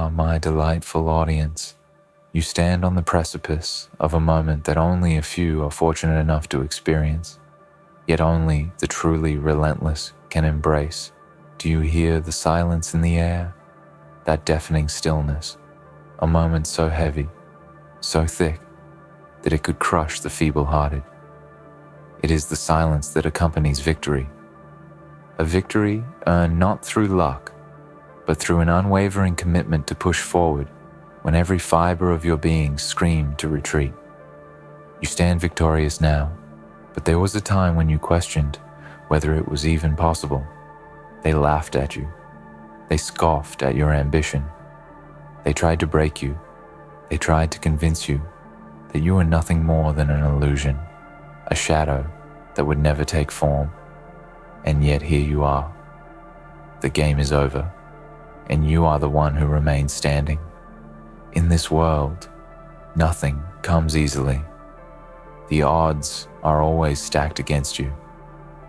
are, my delightful audience. You stand on the precipice of a moment that only a few are fortunate enough to experience, yet only the truly relentless can embrace. Do you hear the silence in the air? That deafening stillness, a moment so heavy, so thick, that it could crush the feeble-hearted. It is the silence that accompanies victory. A victory earned not through luck, but through an unwavering commitment to push forward when every fiber of your being screamed to retreat. You stand victorious now, but there was a time when you questioned whether it was even possible. They laughed at you. They scoffed at your ambition. They tried to break you. They tried to convince you that you were nothing more than an illusion, a shadow that would never take form. And yet here you are. The game is over, and you are the one who remains standing. In this world, nothing comes easily. The odds are always stacked against you.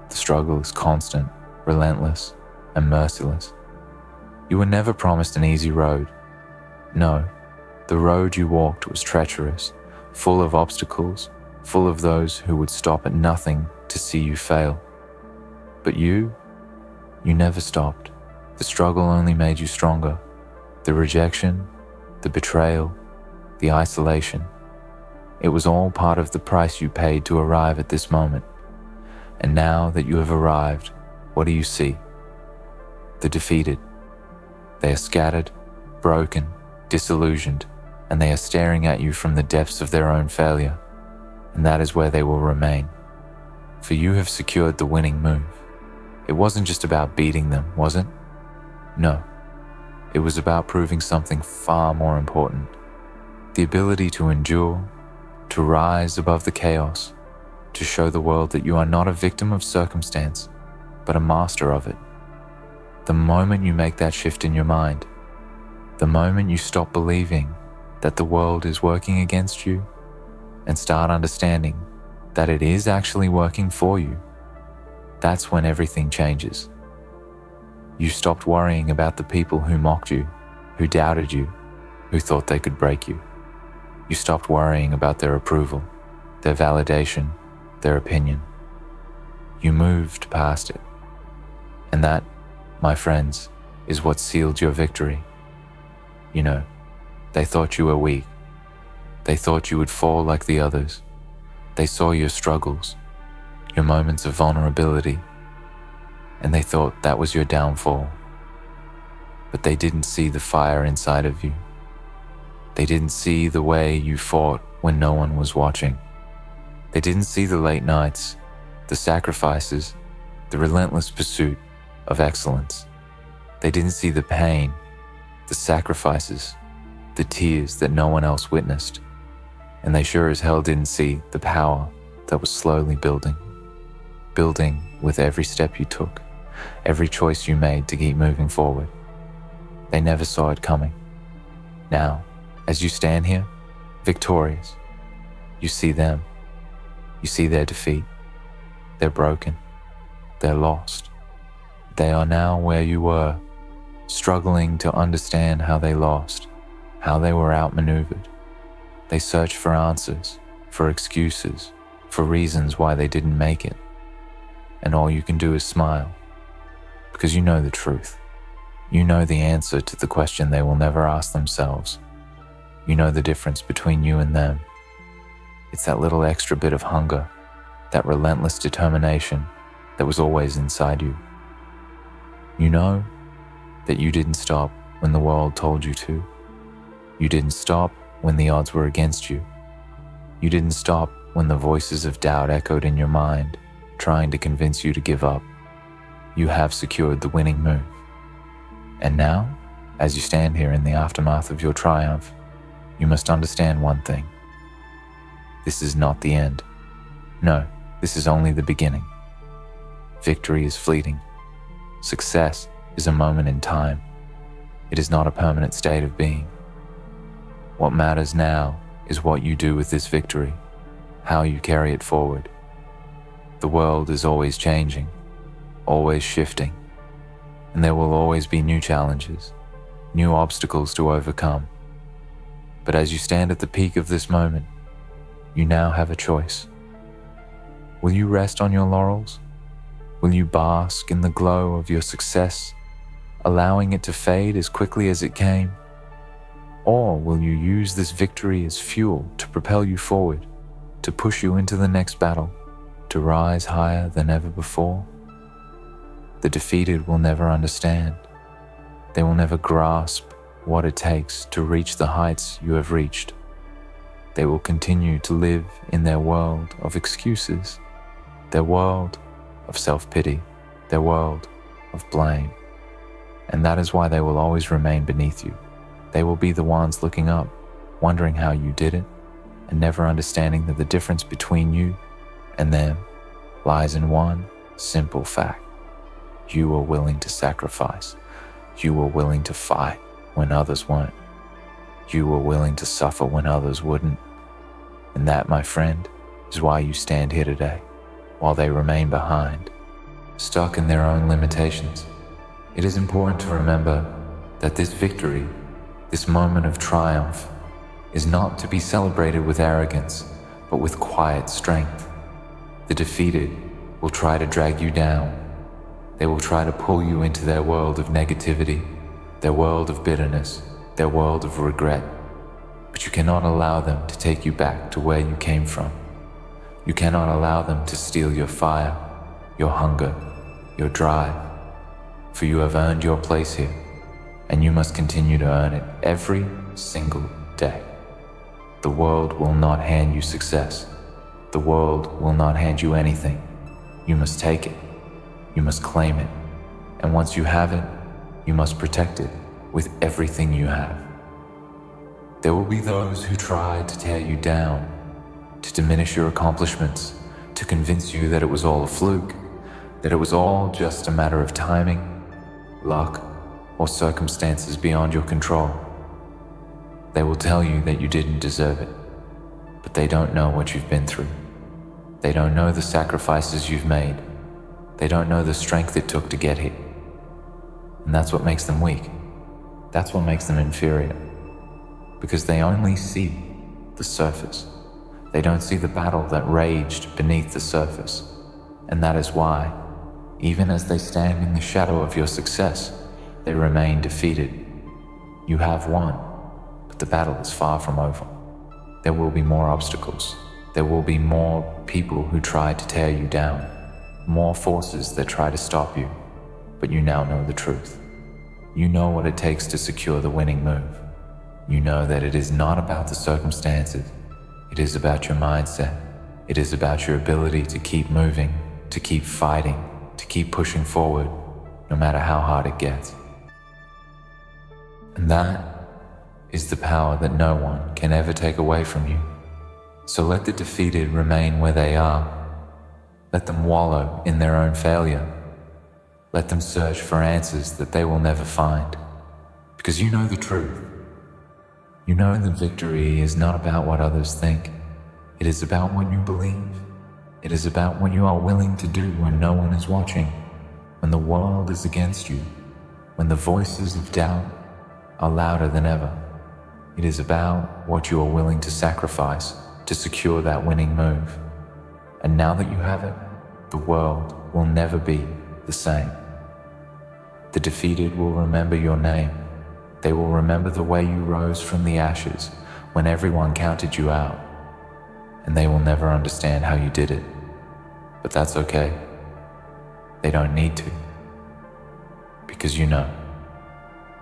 The struggle is constant, relentless, and merciless. You were never promised an easy road. No, the road you walked was treacherous, full of obstacles, full of those who would stop at nothing to see you fail. But you never stopped. The struggle only made you stronger. The rejection, the betrayal, the isolation, it was all part of the price you paid to arrive at this moment. And now that you have arrived, what do you see? The defeated. They are scattered, broken, disillusioned, and they are staring at you from the depths of their own failure. And that is where they will remain. For you have secured the winning move. It wasn't just about beating them, was it? No. It was about proving something far more important. The ability to endure, to rise above the chaos, to show the world that you are not a victim of circumstance, but a master of it. The moment you make that shift in your mind, the moment you stop believing that the world is working against you and start understanding that it is actually working for you, that's when everything changes. You stopped worrying about the people who mocked you, who doubted you, who thought they could break you. You stopped worrying about their approval, their validation, their opinion. You moved past it. And that, my friends, is what sealed your victory. You know, they thought you were weak. They thought you would fall like the others. They saw your struggles, your moments of vulnerability, and they thought that was your downfall. But they didn't see the fire inside of you. They didn't see the way you fought when no one was watching. They didn't see the late nights, the sacrifices, the relentless pursuit of excellence. They didn't see the pain, the sacrifices, the tears that no one else witnessed. And they sure as hell didn't see the power that was slowly building with every step you took, every choice you made to keep moving forward. They never saw it coming. Now, as you stand here, victorious, you see them. You see their defeat. They're broken. They're lost. They are now where you were, struggling to understand how they lost, how they were outmaneuvered. They searched for answers, for excuses, for reasons why they didn't make it. And all you can do is smile, because you know the truth. You know the answer to the question they will never ask themselves. You know the difference between you and them. It's that little extra bit of hunger, that relentless determination that was always inside you. You know that you didn't stop when the world told you to. You didn't stop when the odds were against you. You didn't stop when the voices of doubt echoed in your mind, trying to convince you to give up. You have secured the winning move. And now, as you stand here in the aftermath of your triumph, you must understand one thing. This is not the end. No, this is only the beginning. Victory is fleeting. Success is a moment in time. It is not a permanent state of being. What matters now is what you do with this victory, how you carry it forward. The world is always changing, always shifting, and there will always be new challenges. new obstacles to overcome. But as you stand at the peak of this moment, you now have a choice. Will you rest on your laurels? Will you bask in the glow of your success, allowing it to fade as quickly as it came? Or will you use this victory as fuel to propel you forward, to push you into the next battle, to rise higher than ever before? The defeated will never understand. They will never grasp what it takes to reach the heights you have reached. They will continue to live in their world of excuses, their world of self-pity, their world of blame. And that is why they will always remain beneath you. They will be the ones looking up, wondering how you did it, and never understanding that the difference between you and them lies in one simple fact. You were willing to sacrifice. You were willing to fight when others weren't. You were willing to suffer when others wouldn't. And that, my friend, is why you stand here today, while they remain behind, stuck in their own limitations. It is important to remember that this victory, this moment of triumph, is not to be celebrated with arrogance, but with quiet strength. The defeated will try to drag you down. They will try to pull you into their world of negativity, their world of bitterness, their world of regret. But you cannot allow them to take you back to where you came from. You cannot allow them to steal your fire, your hunger, your drive. For you have earned your place here, and you must continue to earn it every single day. The world will not hand you success. The world will not hand you anything. You must take it. You must claim it. And once you have it, you must protect it with everything you have. There will be those who try to tear you down, to diminish your accomplishments, to convince you that it was all a fluke, that it was all just a matter of timing, luck, or circumstances beyond your control. They will tell you that you didn't deserve it, but they don't know what you've been through. They don't know the sacrifices you've made. They don't know the strength it took to get here. And that's what makes them weak. That's what makes them inferior. Because they only see the surface. They don't see the battle that raged beneath the surface. And that is why, even as they stand in the shadow of your success, they remain defeated. You have won, but the battle is far from over. There will be more obstacles. There will be more people who try to tear you down, more forces that try to stop you. But you now know the truth. You know what it takes to secure the winning move. You know that it is not about the circumstances. It is about your mindset. It is about your ability to keep moving, to keep fighting, to keep pushing forward, no matter how hard it gets. And that is the power that no one can ever take away from you. So let the defeated remain where they are. Let them wallow in their own failure. Let them search for answers that they will never find. Because you know the truth. You know that victory is not about what others think. It is about what you believe. It is about what you are willing to do when no one is watching, when the world is against you, when the voices of doubt are louder than ever. It is about what you are willing to sacrifice to secure that winning move. And now that you have it, the world will never be the same. The defeated will remember your name. They will remember the way you rose from the ashes when everyone counted you out. And they will never understand how you did it. But that's okay. They don't need to. Because you know.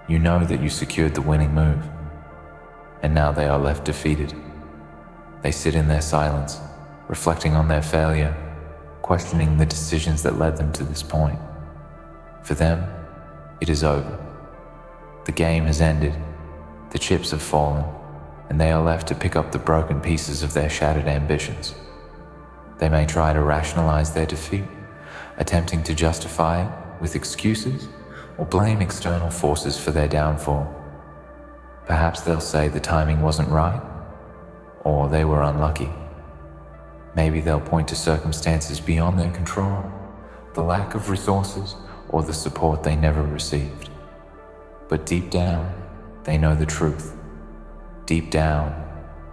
You know that you secured the winning move. And now they are left defeated. They sit in their silence, reflecting on their failure, questioning the decisions that led them to this point. For them, it is over. The game has ended, the chips have fallen, and they are left to pick up the broken pieces of their shattered ambitions. They may try to rationalize their defeat, attempting to justify it with excuses or blame external forces for their downfall. Perhaps they'll say the timing wasn't right, or they were unlucky. Maybe they'll point to circumstances beyond their control, the lack of resources, or the support they never received. But deep down, they know the truth. Deep down,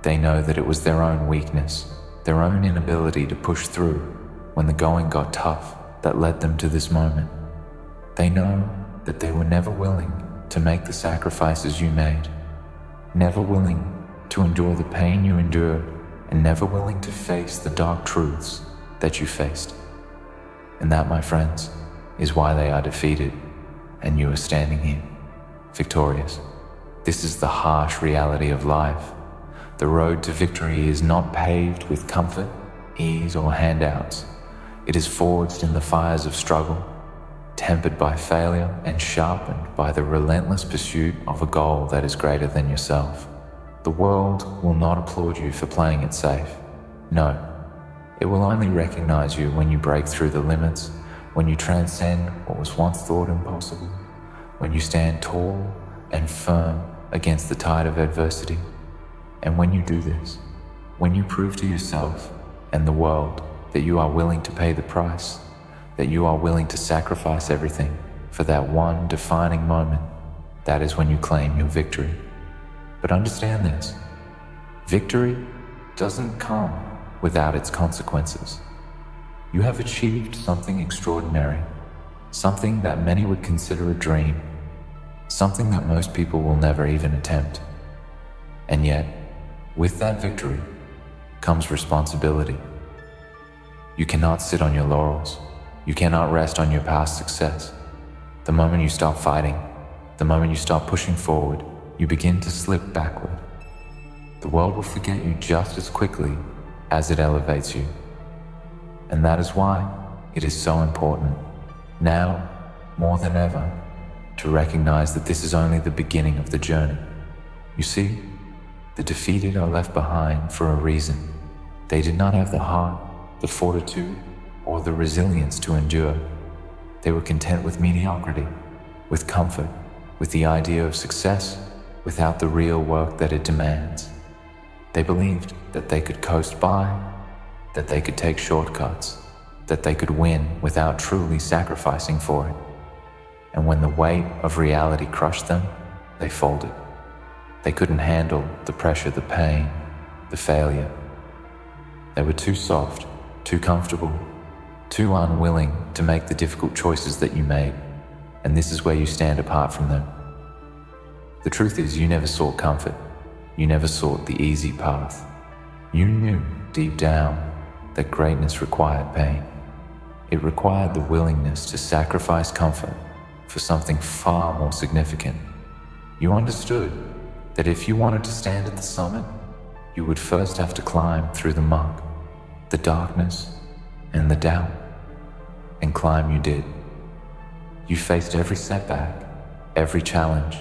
they know that it was their own weakness, their own inability to push through when the going got tough that led them to this moment. They know that they were never willing to make the sacrifices you made, never willing to endure the pain you endured, and never willing to face the dark truths that you faced. And that, my friends, is why they are defeated, and you are standing here, victorious. This is the harsh reality of life. The road to victory is not paved with comfort, ease, or handouts. It is forged in the fires of struggle, tempered by failure and sharpened by the relentless pursuit of a goal that is greater than yourself. The world will not applaud you for playing it safe. No, it will only recognize you when you break through the limits, when you transcend what was once thought impossible, when you stand tall and firm against the tide of adversity. And when you do this, when you prove to yourself and the world that you are willing to pay the price, that you are willing to sacrifice everything for that one defining moment, that is when you claim your victory. But understand this, victory doesn't come without its consequences. You have achieved something extraordinary, something that many would consider a dream, something that most people will never even attempt. And yet, with that victory comes responsibility. You cannot sit on your laurels. You cannot rest on your past success. The moment you stop fighting, the moment you stop pushing forward, you begin to slip backward. The world will forget you just as quickly as it elevates you. And that is why it is so important, now more than ever, to recognize that this is only the beginning of the journey. You see, the defeated are left behind for a reason. They did not have the heart, the fortitude, or the resilience to endure. They were content with mediocrity, with comfort, with the idea of success without the real work that it demands. They believed that they could coast by, that they could take shortcuts, that they could win without truly sacrificing for it. And when the weight of reality crushed them, they folded. They couldn't handle the pressure, the pain, the failure. They were too soft, too comfortable, too unwilling to make the difficult choices that you made. And this is where you stand apart from them. The truth is, you never sought comfort. You never sought the easy path. You knew deep down that greatness required pain. It required the willingness to sacrifice comfort for something far more significant. You understood that if you wanted to stand at the summit, you would first have to climb through the muck, the darkness, and the doubt. And climb you did. You faced every setback, every challenge,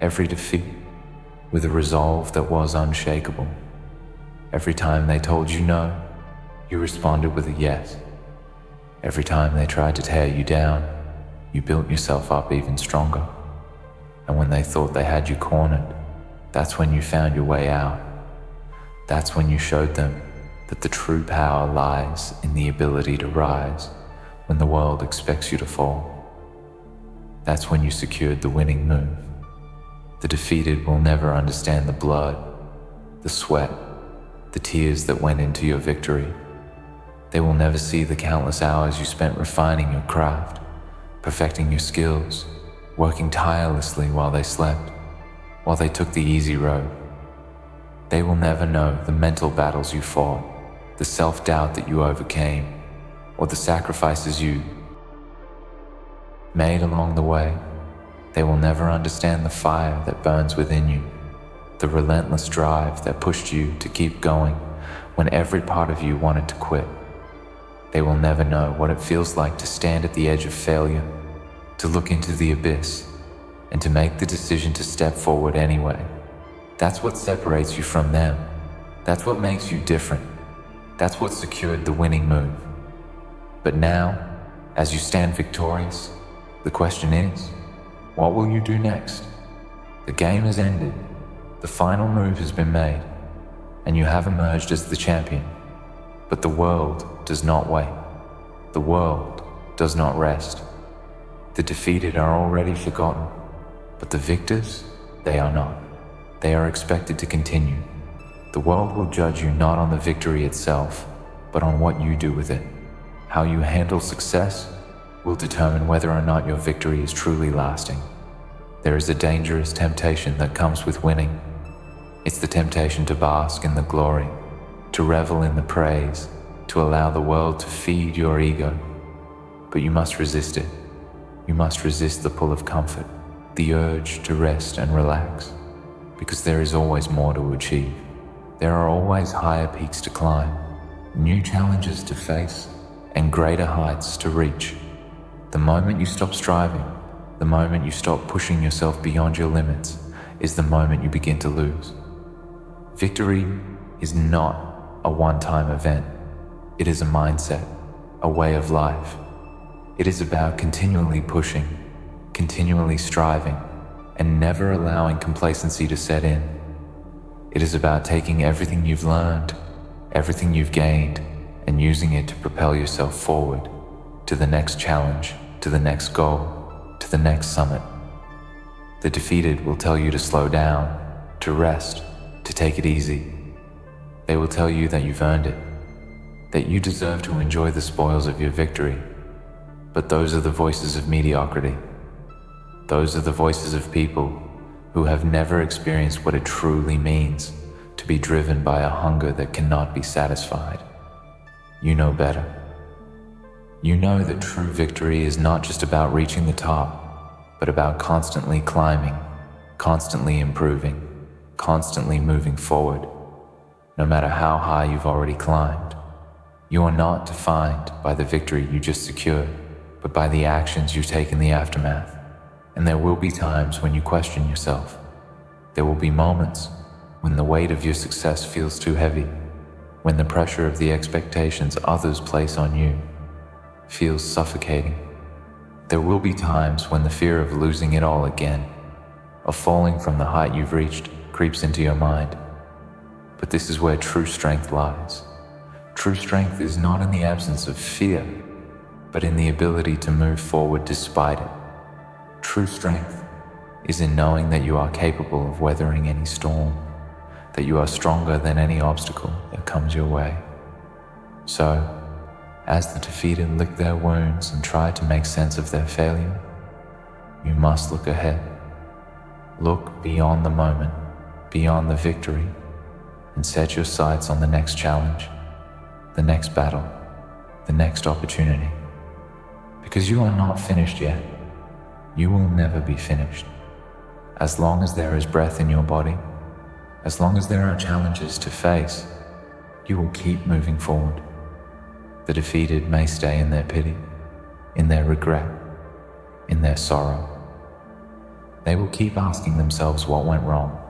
every defeat, with a resolve that was unshakable. Every time they told you no, you responded with a yes. Every time they tried to tear you down, you built yourself up even stronger. And when they thought they had you cornered, that's when you found your way out. That's when you showed them that the true power lies in the ability to rise when the world expects you to fall. That's when you secured the winning move. The defeated will never understand the blood, the sweat, the tears that went into your victory. They will never see the countless hours you spent refining your craft, perfecting your skills, working tirelessly while they slept, while they took the easy road. They will never know the mental battles you fought, the self-doubt that you overcame, or the sacrifices you made along the way. They will never understand the fire that burns within you, the relentless drive that pushed you to keep going when every part of you wanted to quit. They will never know what it feels like to stand at the edge of failure, to look into the abyss, and to make the decision to step forward anyway. That's what separates you from them. That's what makes you different. That's what secured the winning move. But now, as you stand victorious, the question is, what will you do next? The game has ended. The final move has been made, and you have emerged as the champion. But the world does not wait. The world does not rest. The defeated are already forgotten, but the victors, They are not. They are expected to continue. The world will judge you not on the victory itself, but on what you do with it. How you handle success will determine whether or not your victory is truly lasting. There is a dangerous temptation that comes with winning. It's the temptation to bask in the glory, to revel in the praise, to allow the world to feed your ego. But you must resist it. You must resist the pull of comfort, the urge to rest and relax, because there is always more to achieve. There are always higher peaks to climb, new challenges to face, and greater heights to reach. The moment you stop striving, the moment you stop pushing yourself beyond your limits, is the moment you begin to lose. Victory is not a one-time event. It is a mindset, a way of life. It is about continually pushing, continually striving, and never allowing complacency to set in. It is about taking everything you've learned, everything you've gained, and using it to propel yourself forward to the next challenge, to the next goal, to the next summit. The defeated will tell you to slow down, to rest, to take it easy. They will tell you that you've earned it, that you deserve to enjoy the spoils of your victory. But those are the voices of mediocrity. Those are the voices of people who have never experienced what it truly means to be driven by a hunger that cannot be satisfied. You know better. You know that true victory is not just about reaching the top, but about constantly climbing, constantly improving, constantly moving forward. No matter how high you've already climbed, you are not defined by the victory you just secured, but by the actions you take in the aftermath. And there will be times when you question yourself. There will be moments when the weight of your success feels too heavy, when the pressure of the expectations others place on you feels suffocating. There will be times when the fear of losing it all again, of falling from the height you've reached, creeps into your mind. But this is where true strength lies. True strength is not in the absence of fear, but in the ability to move forward despite it. True strength is in knowing that you are capable of weathering any storm, that you are stronger than any obstacle that comes your way. So, as the defeated lick their wounds and try to make sense of their failure, you must look ahead. Look beyond the moment, beyond the victory, and set your sights on the next challenge, the next battle, the next opportunity. Because you are not finished yet. You will never be finished. As long as there is breath in your body, as long as there are challenges to face, you will keep moving forward. The defeated may stay in their pity, in their regret, in their sorrow. They will keep asking themselves what went wrong,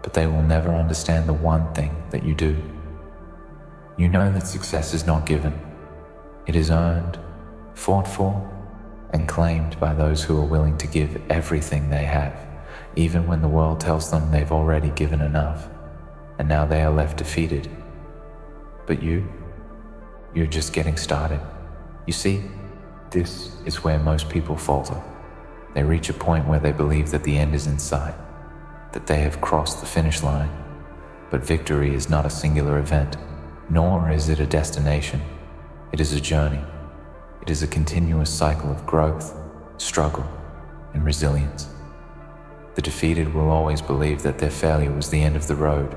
but they will never understand the one thing that you do. You know that success is not given. It is earned, fought for, and claimed by those who are willing to give everything they have, even when the world tells them they've already given enough, and now they are left defeated. But you're just getting started. You see, this is where most people falter. They reach a point where they believe that the end is in sight, that they have crossed the finish line. But victory is not a singular event, nor is it a destination. It is a journey. It is a continuous cycle of growth, struggle, and resilience. The defeated will always believe that their failure was the end of the road,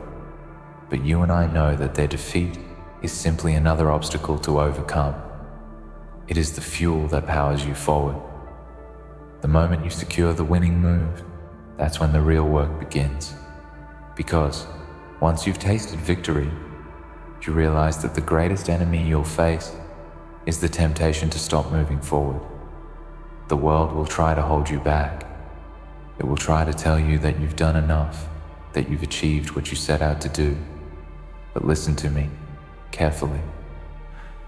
but you and I know that their defeat is simply another obstacle to overcome. It is the fuel that powers you forward. The moment you secure the winning move, that's when the real work begins. Because once you've tasted victory, you realize that the greatest enemy you'll face is the temptation to stop moving forward. The world will try to hold you back. It will try to tell you that you've done enough, that you've achieved what you set out to do. But listen to me carefully.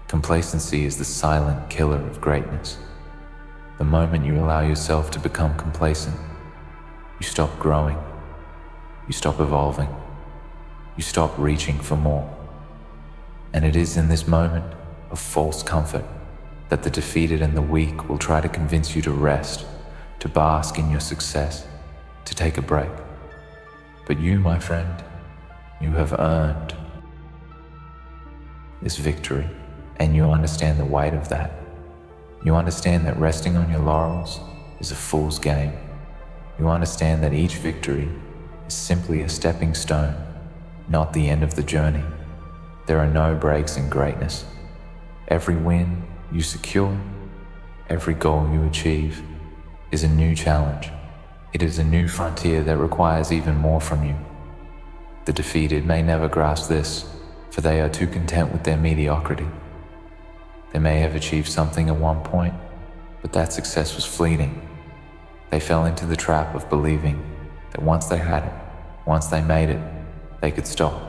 Complacency is the silent killer of greatness. The moment you allow yourself to become complacent, you stop growing, you stop evolving, you stop reaching for more. And it is in this moment of false comfort that the defeated and the weak will try to convince you to rest, to bask in your success, to take a break. But you, my friend, you have earned this victory, and you understand the weight of that. You understand that resting on your laurels is a fool's game. You understand that each victory is simply a stepping stone, not the end of the journey. There are no breaks in greatness. Every win you secure, every goal you achieve, is a new challenge. It is a new frontier that requires even more from you. The defeated may never grasp this, for they are too content with their mediocrity. They may have achieved something at one point, but that success was fleeting. They fell into the trap of believing that once they had it, once they made it, they could stop,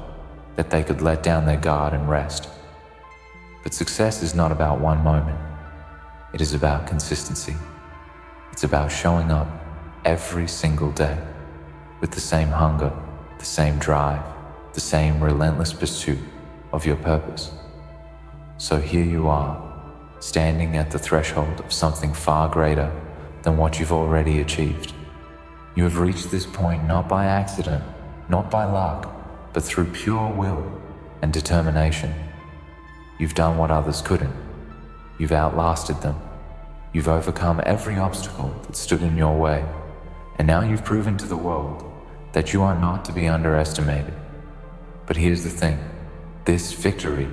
that they could let down their guard and rest. But success is not about one moment. It is about consistency. It's about showing up every single day with the same hunger, the same drive, the same relentless pursuit of your purpose. So here you are, standing at the threshold of something far greater than what you've already achieved. You have reached this point not by accident, not by luck, but through pure will and determination. You've done what others couldn't. You've outlasted them. You've overcome every obstacle that stood in your way. And now you've proven to the world that you are not to be underestimated. But here's the thing, this victory,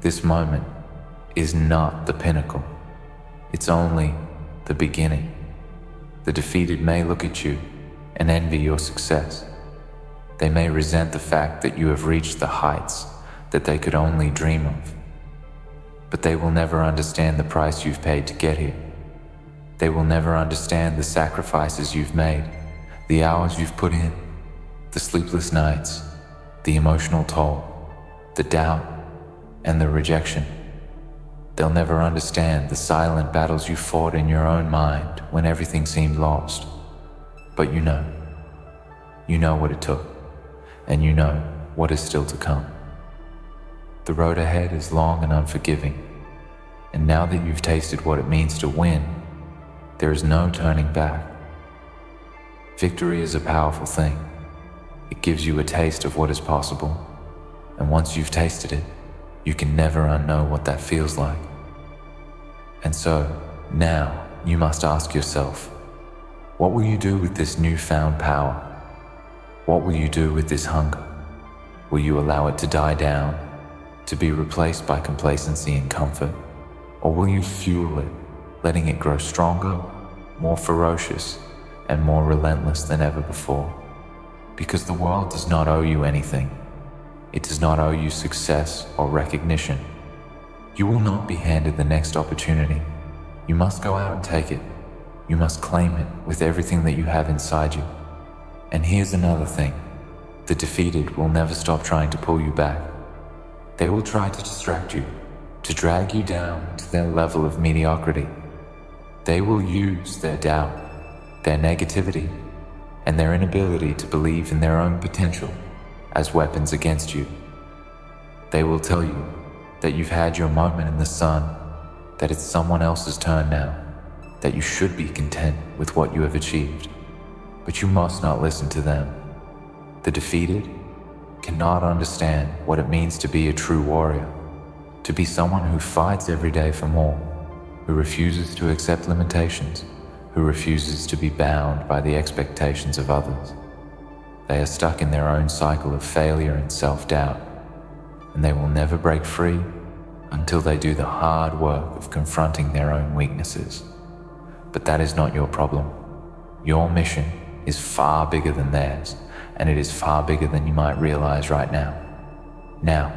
this moment, is not the pinnacle. It's only the beginning. The defeated may look at you and envy your success. They may resent the fact that you have reached the heights that they could only dream of. But they will never understand the price you've paid to get here. They will never understand the sacrifices you've made, the hours you've put in, the sleepless nights, the emotional toll, the doubt, and the rejection. They'll never understand the silent battles you fought in your own mind when everything seemed lost. But you know what it took, and you know what is still to come. The road ahead is long and unforgiving, and now that you've tasted what it means to win, there is no turning back. Victory is a powerful thing. It gives you a taste of what is possible, and once you've tasted it, you can never unknow what that feels like. And so, now, you must ask yourself, what will you do with this newfound power? What will you do with this hunger? Will you allow it to die down, to be replaced by complacency and comfort? Or will you fuel it, letting it grow stronger, more ferocious, and more relentless than ever before? Because the world does not owe you anything. It does not owe you success or recognition. You will not be handed the next opportunity. You must go out and take it. You must claim it with everything that you have inside you. And here's another thing. The defeated will never stop trying to pull you back. They will try to distract you, to drag you down to their level of mediocrity. They will use their doubt, their negativity, and their inability to believe in their own potential as weapons against you. They will tell you that you've had your moment in the sun, that it's someone else's turn now, that you should be content with what you have achieved. But you must not listen to them. The defeated cannot understand what it means to be a true warrior, to be someone who fights every day for more, who refuses to accept limitations, who refuses to be bound by the expectations of others. They are stuck in their own cycle of failure and self-doubt, and they will never break free until they do the hard work of confronting their own weaknesses. But that is not your problem. Your mission is far bigger than theirs, and it is far bigger than you might realize right now. Now,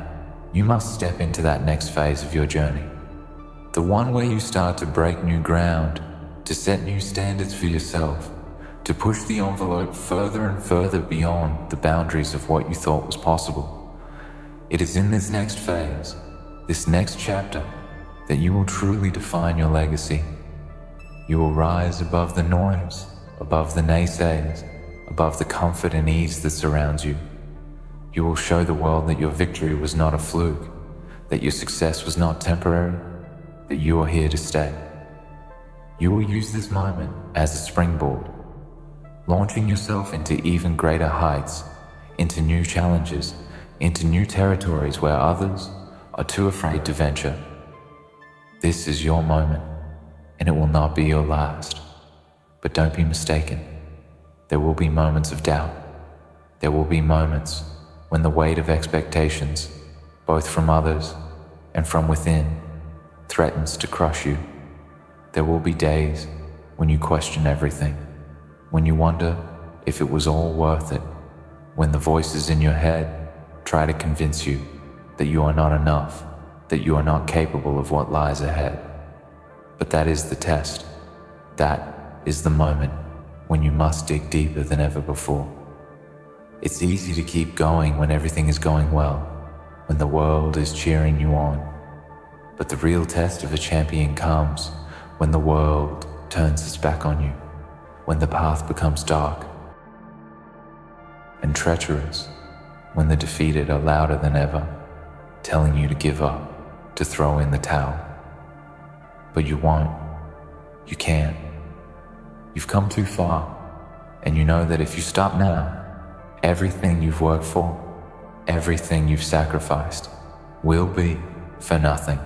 you must step into that next phase of your journey, the one where you start to break new ground, to set new standards for yourself, to push the envelope further and further beyond the boundaries of what you thought was possible. It is in this next phase, this next chapter, that you will truly define your legacy. You will rise above the noise, above the naysayers, above the comfort and ease that surrounds you. You will show the world that your victory was not a fluke, that your success was not temporary, that you are here to stay. You will use this moment as a springboard, launching yourself into even greater heights, into new challenges, into new territories where others are too afraid to venture. This is your moment, and it will not be your last. But don't be mistaken. There will be moments of doubt. There will be moments when the weight of expectations, both from others and from within, threatens to crush you. There will be days when you question everything, when you wonder if it was all worth it, when the voices in your head try to convince you that you are not enough, that you are not capable of what lies ahead. But that is the test. That is the moment when you must dig deeper than ever before. It's easy to keep going when everything is going well, when the world is cheering you on. But the real test of a champion comes when the world turns its back on you, when the path becomes dark and treacherous, when the defeated are louder than ever, telling you to give up, to throw in the towel. But you won't. You can't. You've come too far, and you know that if you stop now, everything you've worked for, everything you've sacrificed, will be for nothing.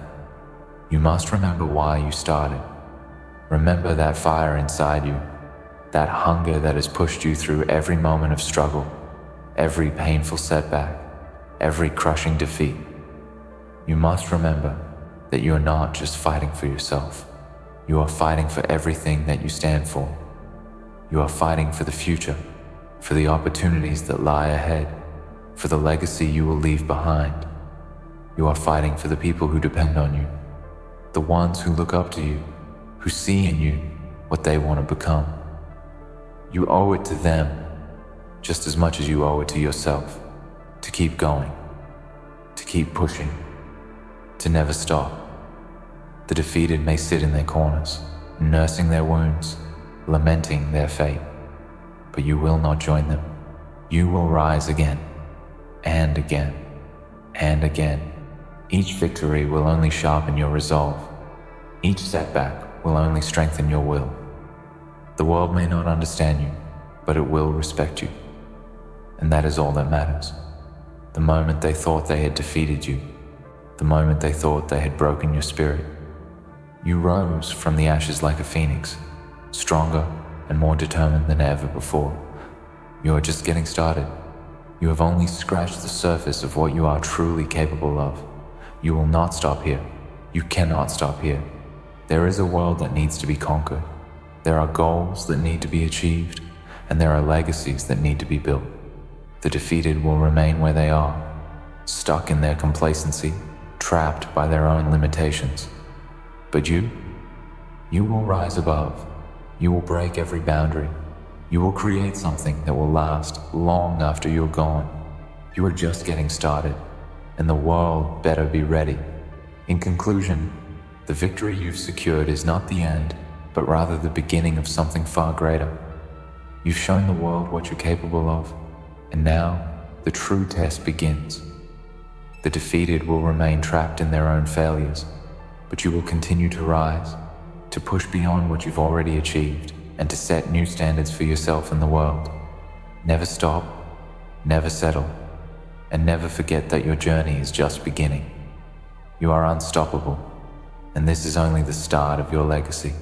You must remember why you started. Remember that fire inside you, that hunger that has pushed you through every moment of struggle, every painful setback, every crushing defeat. You must remember that you are not just fighting for yourself. You are fighting for everything that you stand for. You are fighting for the future, for the opportunities that lie ahead, for the legacy you will leave behind. You are fighting for the people who depend on you, the ones who look up to you, who see in you what they want to become. You owe it to them just as much as you owe it to yourself, to keep going, to keep pushing, to never stop. The defeated may sit in their corners, nursing their wounds, lamenting their fate, but you will not join them. You will rise again, and again, and again. Each victory will only sharpen your resolve. Each setback will only strengthen your will. The world may not understand you, but it will respect you. And that is all that matters. The moment they thought they had defeated you, the moment they thought they had broken your spirit, you rose from the ashes like a phoenix, stronger and more determined than ever before. You are just getting started. You have only scratched the surface of what you are truly capable of. You will not stop here. You cannot stop here. There is a world that needs to be conquered. There are goals that need to be achieved, and there are legacies that need to be built. The defeated will remain where they are, stuck in their complacency, trapped by their own limitations. But you will rise above. You will break every boundary. You will create something that will last long after you're gone. You are just getting started, and the world better be ready. In conclusion, the victory you've secured is not the end, but rather the beginning of something far greater. You've shown the world what you're capable of, and now the true test begins. The defeated will remain trapped in their own failures, but you will continue to rise, to push beyond what you've already achieved, and to set new standards for yourself and the world. Never stop, never settle, and never forget that your journey is just beginning. You are unstoppable, and this is only the start of your legacy.